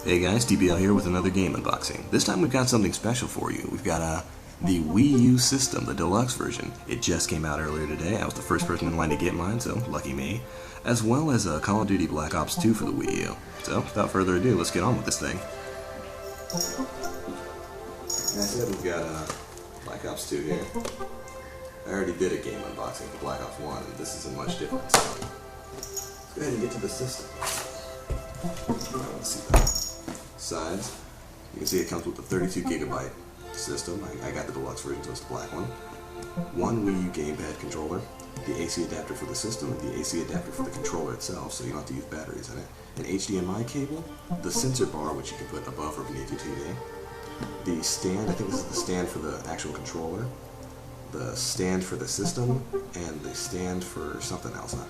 Hey guys, DBL here with another game unboxing. This time we've got something special for you. We've got the Wii U system, the deluxe version. It just came out earlier today. I was the first person in line to get mine, so lucky me. As well as Call of Duty Black Ops 2 for the Wii U. So, without further ado, let's get on with this thing. As I said, we've got Black Ops 2 here. I already did a game unboxing for Black Ops 1, and this isn't much different, so let's go ahead and get to the system. Let's see the sides. You can see it comes with a 32GB system. I got the deluxe version, so it's the black one. One Wii U gamepad controller, the AC adapter for the system, and the AC adapter for the controller itself, so you don't have to use batteries in it. An HDMI cable, the sensor bar, which you can put above or beneath your TV. The stand, I think this is the stand for the actual controller. The stand for the system, and the stand for something else. I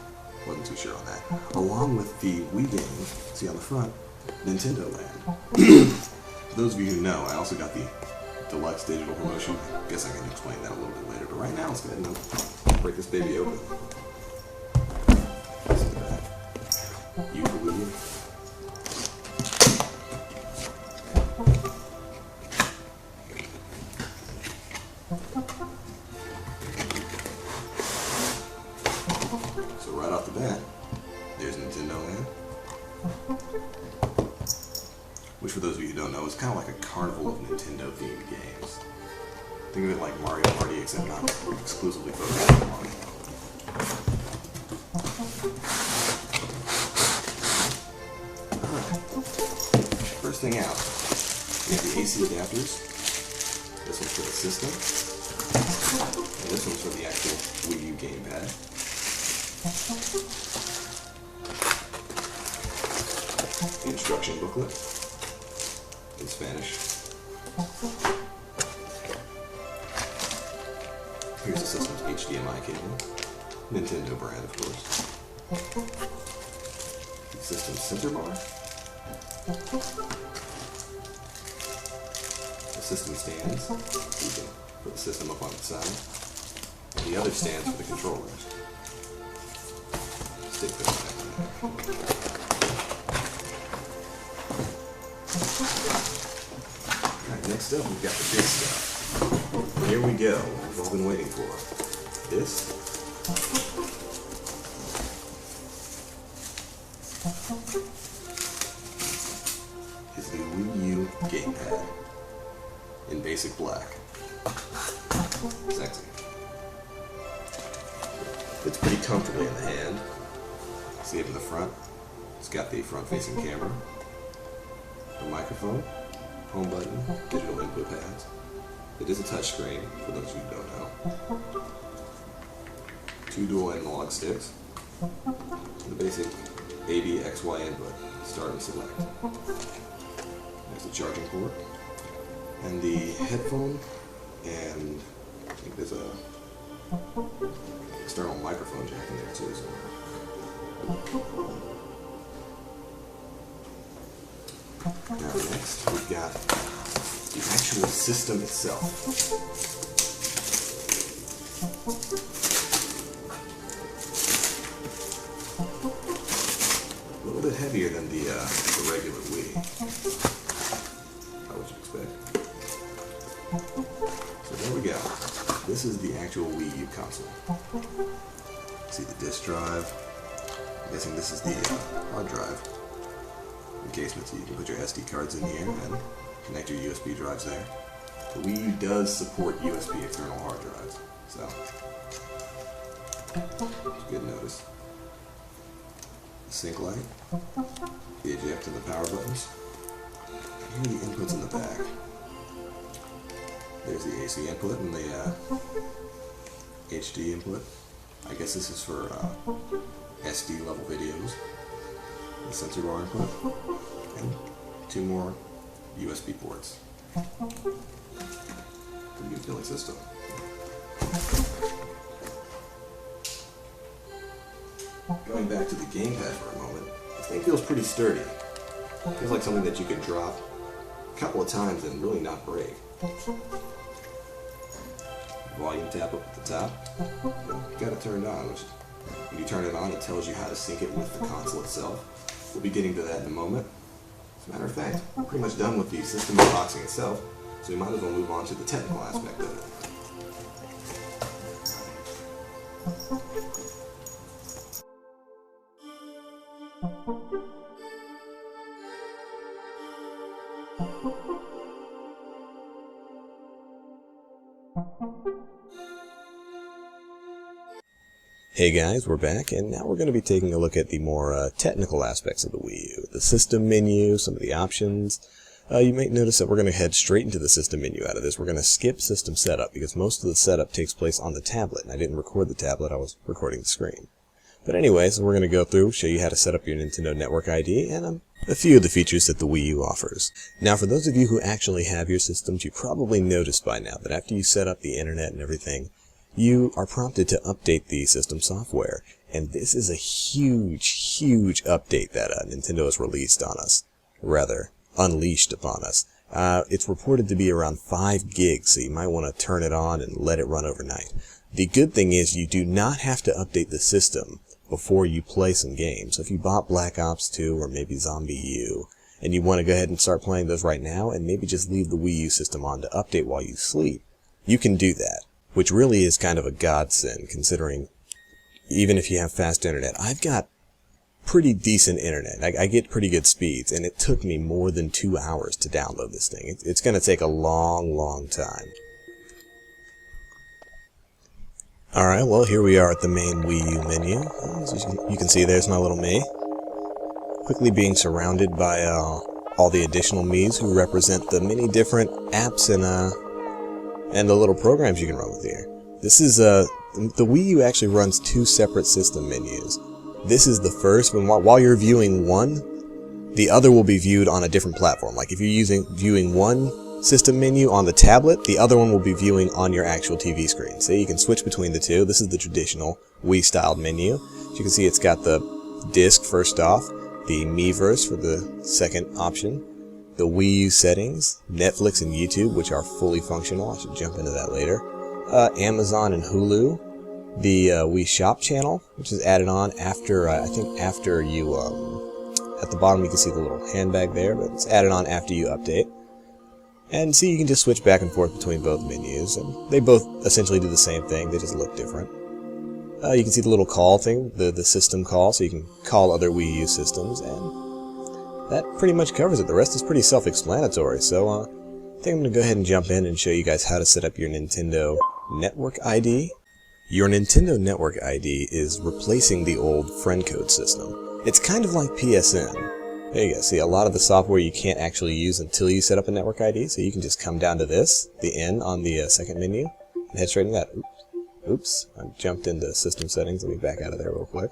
wasn't too sure on that. Along with the Wii game, see on the front, Nintendo Land. For those of you who know, I also got the deluxe digital promotion. I guess I can explain that a little bit later, but right now let's go ahead and break this baby open. See the back. U for Wii U. So right off the bat, there's Nintendo Land, which for those of you who don't know is kind of like a carnival of Nintendo-themed games. Think of it like Mario Party, except not exclusively focused on Mario. Alright, first thing out, we have the AC adapters. This one's for the system, and this one's for the actual Wii U gamepad. The instruction booklet in Spanish. Here's the system's HDMI cable. Nintendo brand, of course. The system's sensor bar. The system stands. You can put the system up on its side. And the other stands for the controllers. Stick this back in there. Alright, next up we've got the big stuff. Here we go, what we've all been waiting for. This is the Wii U gamepad in basic black. Sexy. Fits pretty comfortably in the hand. See it in the front. It's got the front-facing camera, the microphone, home button, digital input pads. It is a touchscreen, for those of you who don't know. 2 dual analog sticks. The basic A, B, X, Y input. Start and select. There's the charging port. And the headphone, and I think there's a external microphone jack in there too. So. Now next, we've got the actual system itself. A little bit heavier than the regular Wii. How would you expect? So there we go. This is the actual Wii U console. See the disk drive. I'm guessing this is the hard drive. Encasement, so you can put your SD cards in here and connect your USB drives there. The Wii U does support USB external hard drives, so good notice. The sync light, the eject and the power buttons. Here are the inputs in the back. There's the AC input and the HD input. I guess this is for SD level videos. The sensor bar input, and 2 more USB ports. The new billing system. Going back to the gamepad for a moment, this thing feels pretty sturdy. Feels like something that you could drop a couple of times and really not break. Volume tap up at the top. Got it turned on, which When you turn it on, it tells you how to sync it with the console itself. We'll be getting to that in a moment. As a matter of fact, we're pretty much done with the system unboxing itself, so we might as well move on to the technical aspect of it. Hey guys, we're back, and now we're going to be taking a look at the more technical aspects of the Wii U. The system menu, some of the options. You might notice that we're going to head straight into the system menu out of this. We're going to skip system setup, because most of the setup takes place on the tablet, and I didn't record the tablet, I was recording the screen. But anyway, so we're going to go through, show you how to set up your Nintendo Network ID, and a few of the features that the Wii U offers. Now, for those of you who actually have your systems, you probably noticed by now that after you set up the internet and everything, you are prompted to update the system software, and this is a huge, huge update that Nintendo has released on us, rather, unleashed upon us. It's reported to be around 5 gigs, so you might want to turn it on and let it run overnight. The good thing is you do not have to update the system before you play some games. So if you bought Black Ops 2 or maybe Zombie U, and you want to go ahead and start playing those right now, and maybe just leave the Wii U system on to update while you sleep, you can do that. Which really is kind of a godsend, considering even if you have fast internet. I've got pretty decent internet. I get pretty good speeds, and it took me more than 2 hours to download this thing. It's going to take a long, long time. Alright, well, here we are at the main Wii U menu. As you can see, there's my little me. Quickly being surrounded by all the additional Miis who represent the many different apps and the little programs you can run with here. This is, the Wii U actually runs 2 separate system menus. This is the first, while you're viewing one, the other will be viewed on a different platform. Like if you're viewing one system menu on the tablet, the other one will be viewing on your actual TV screen. So you can switch between the two. This is the traditional Wii-styled menu. As you can see, it's got the disc first off, the Miiverse for the second option, the Wii U settings, Netflix and YouTube, which are fully functional. I should jump into that later. Amazon and Hulu. The Wii Shop channel, which is added on after, I think after you, at the bottom you can see the little handbag there, but it's added on after you update. And see, you can just switch back and forth between both menus, and they both essentially do the same thing, they just look different. You can see the little call thing, the system call, so you can call other Wii U systems, and that pretty much covers it. The rest is pretty self-explanatory, so I think I'm going to go ahead and jump in and show you guys how to set up your Nintendo Network ID. Your Nintendo Network ID is replacing the old friend code system. It's kind of like PSN. There you go. See, a lot of the software you can't actually use until you set up a network ID, so you can just come down to this, the N on the second menu, and head straight into that. Oops, I jumped into system settings. Let me back out of there real quick.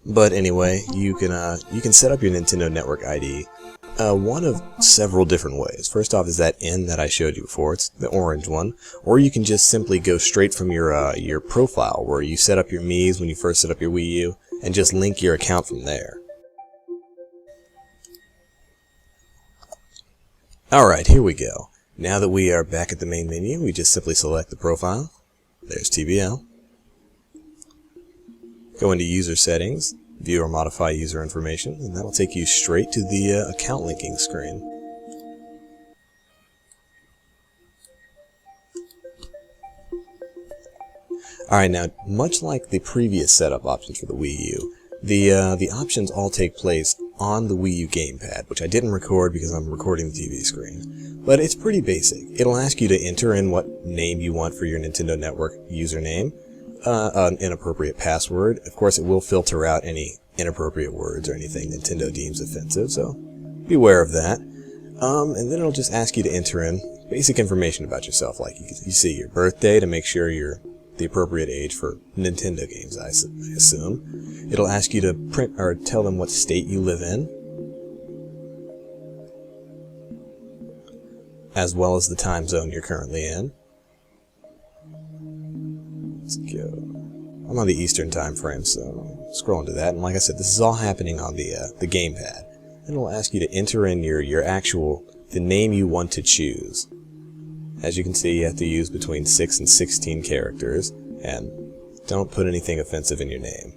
But anyway, you can set up your Nintendo Network ID one of several different ways. First off is that N that I showed you before. It's the orange one. Or you can just simply go straight from your profile, where you set up your Miis when you first set up your Wii U, and just link your account from there. Alright, here we go. Now that we are back at the main menu, we just simply select the profile. There's TBL. Go into user settings, view or modify user information, and that'll take you straight to the account linking screen. Alright, now, much like the previous setup options for the Wii U, the options all take place on the Wii U gamepad, which I didn't record because I'm recording the TV screen. But it's pretty basic. It'll ask you to enter in what name you want for your Nintendo Network username, an inappropriate password. Of course, it will filter out any inappropriate words or anything Nintendo deems offensive, so beware of that. And then it'll just ask you to enter in basic information about yourself, like you see your birthday to make sure you're the appropriate age for Nintendo games, I assume. It'll ask you to print or tell them what state you live in, as well as the time zone you're currently in. Let's go. I'm on the Eastern time frame, so scroll into that. And like I said, this is all happening on the gamepad. And it'll ask you to enter in the name you want to choose. As you can see, you have to use between 6 and 16 characters, and don't put anything offensive in your name,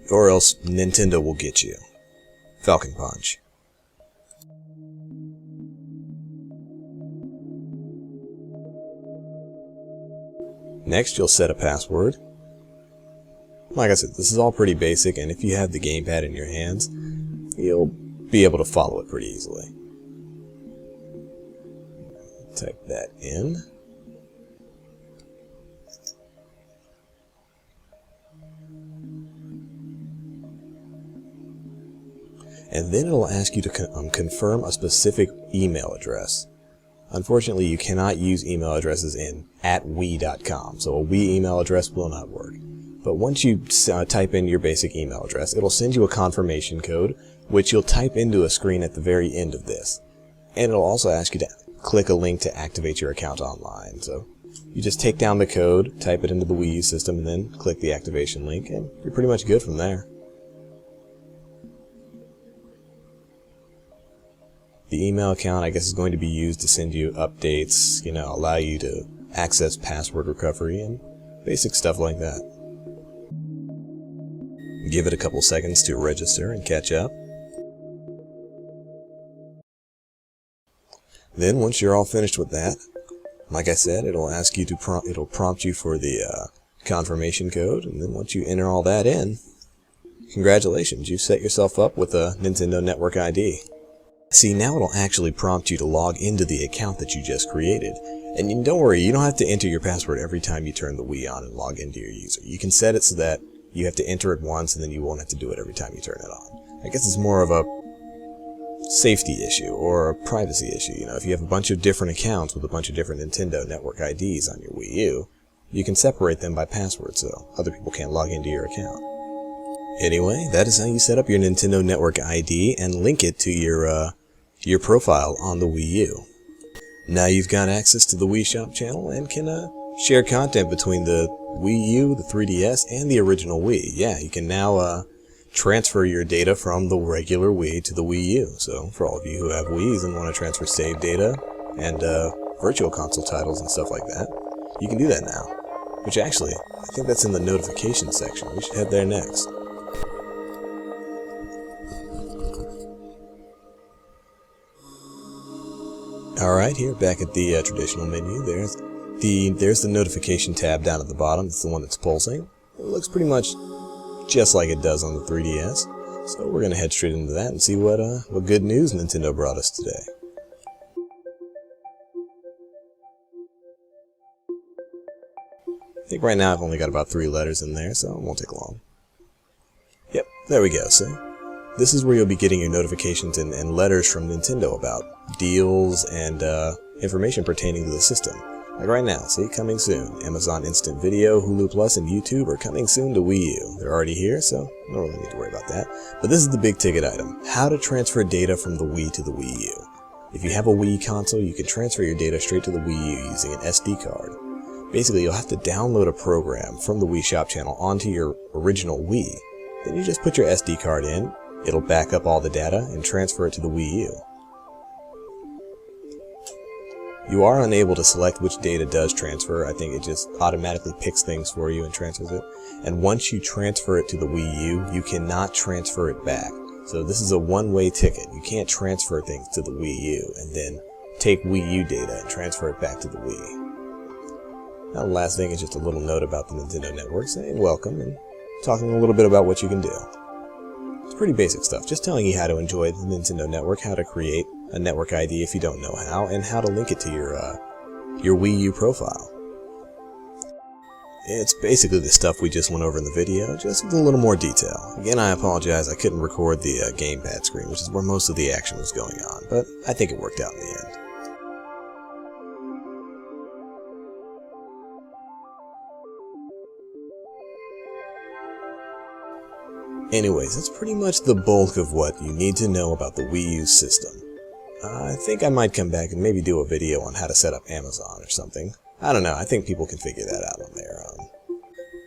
or else Nintendo will get you. Falcon Punch. Next, you'll set a password. Like I said, this is all pretty basic, and if you have the gamepad in your hands, you'll be able to follow it pretty easily. Type that in. And then it'll ask you to confirm a specific email address. Unfortunately, you cannot use email addresses in @wii.com, so a Wii email address will not work. But once you type in your basic email address, it'll send you a confirmation code, which you'll type into a screen at the very end of this. And it'll also ask you to click a link to activate your account online. So you just take down the code, type it into the Wii U system, and then click the activation link, and you're pretty much good from there. The email account, I guess, is going to be used to send you updates, allow you to access password recovery and basic stuff like that. Give it a couple seconds to register and catch up. Then, once you're all finished with that, like I said, it'll ask you to it'll prompt you for the confirmation code, and then once you enter all that in, congratulations, you've set yourself up with a Nintendo Network ID. See, now it'll actually prompt you to log into the account that you just created. And don't worry, you don't have to enter your password every time you turn the Wii on and log into your user. You can set it so that you have to enter it once and then you won't have to do it every time you turn it on. I guess it's more of a safety issue or a privacy issue. If you have a bunch of different accounts with a bunch of different Nintendo Network IDs on your Wii U, you can separate them by password so other people can't log into your account. Anyway, that is how you set up your Nintendo Network ID and link it to your profile on the Wii U. Now you've got access to the Wii Shop channel and can share content between the Wii U, the 3DS, and the original Wii. Yeah, you can now transfer your data from the regular Wii to the Wii U. So for all of you who have Wiis and want to transfer save data and Virtual Console titles and stuff like that, you can do that now. Which actually, I think that's in the notification section. We should head there next. Alright, here back at the traditional menu, there's the notification tab down at the bottom. It's the one that's pulsing. It looks pretty much just like it does on the 3DS. So we're going to head straight into that and see what good news Nintendo brought us today. I think right now I've only got about 3 letters in there, so it won't take long. Yep, there we go, see? This is where you'll be getting your notifications and letters from Nintendo about deals and information pertaining to the system. Like right now, see, coming soon. Amazon Instant Video, Hulu Plus, and YouTube are coming soon to Wii U. They're already here, so I don't really need to worry about that. But this is the big ticket item. How to transfer data from the Wii to the Wii U. If you have a Wii console, you can transfer your data straight to the Wii U using an SD card. Basically, you'll have to download a program from the Wii Shop channel onto your original Wii. Then you just put your SD card in, it'll back up all the data and transfer it to the Wii U. You are unable to select which data does transfer. I think it just automatically picks things for you and transfers it. And once you transfer it to the Wii U, you cannot transfer it back. So this is a one-way ticket. You can't transfer things to the Wii U and then take Wii U data and transfer it back to the Wii. Now the last thing is just a little note about the Nintendo Network saying welcome and talking a little bit about what you can do. It's pretty basic stuff, just telling you how to enjoy the Nintendo Network, how to create a network ID if you don't know how, and how to link it to your Wii U profile. It's basically the stuff we just went over in the video, just with a little more detail. Again, I apologize, I couldn't record the gamepad screen, which is where most of the action was going on, but I think it worked out in the end. Anyways, that's pretty much the bulk of what you need to know about the Wii U system. I think I might come back and maybe do a video on how to set up Amazon or something. I don't know, I think people can figure that out on their own.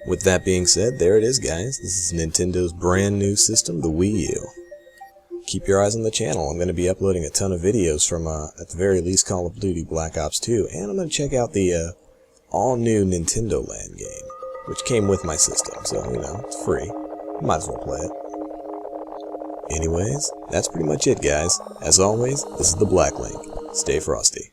With that being said, there it is guys, this is Nintendo's brand new system, the Wii U. keep your eyes on the channel. I'm going to be uploading a ton of videos from, at the very least, Call of Duty Black Ops 2, and I'm going to check out the all-new Nintendo Land game, which came with my system, so, you know, it's free. Might as well play it. Anyways, that's pretty much it, guys. As always, this is the Black Link. Stay frosty.